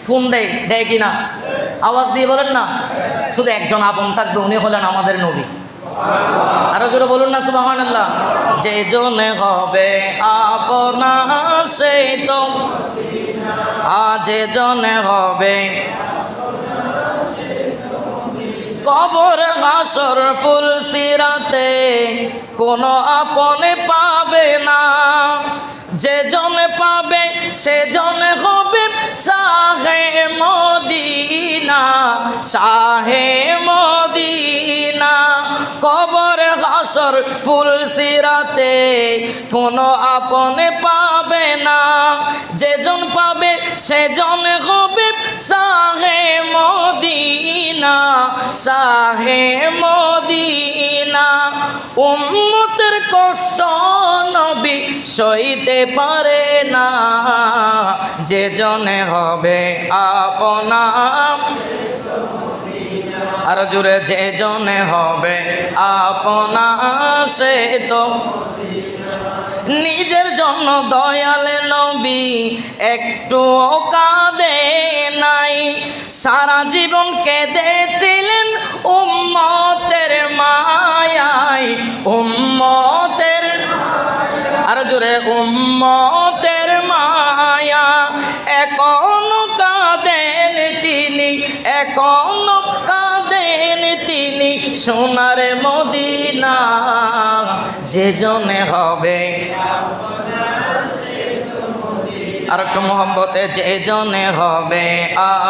Phone দেয় কি না? আওয়াজ দিয়ে বলেন না। শুধু একজন আপন থাকবে, উনি হলেন আমাদের নবী। আরো জোরে বলুন না সুবহানাল্লাহ। যে জনে হবে আপনা সেই তো যে জনে হবে কবর হাসর ফুল সিরাতে কোনো আপনে পাবে না। যে জনে পাবে সে জনে হবে শাহে মদিনা, শাহে মদিনা। কবর হাসর ফুল সিরাতে কোনো আপনে পাবে না। যে জন পাবে সে জন হবে শাহে মদিনা, শাহে মদিনা। উম্মতের কষ্ট নবী সইতে পারে না। যে জনে হবে আপনা, আর জুড়ে যে জনে হবে আপনা সে তো নিজের জন্য দয়াল নবী একটু কাঁদে নাই। সারা জীবন কেঁদেছিলেন উম্মতের মায়ায়, উম্মতের, আর জোরে উম্মতের মায়া। এখনো কাঁদেন তিনি, এখনো কাঁদেন তিনি সোনার মদিনা। যে জনে হবে আর একটু মোহাম্মতে, যে জনে হবে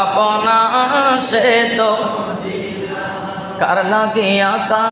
আপনা সে তো কার লাগিয়া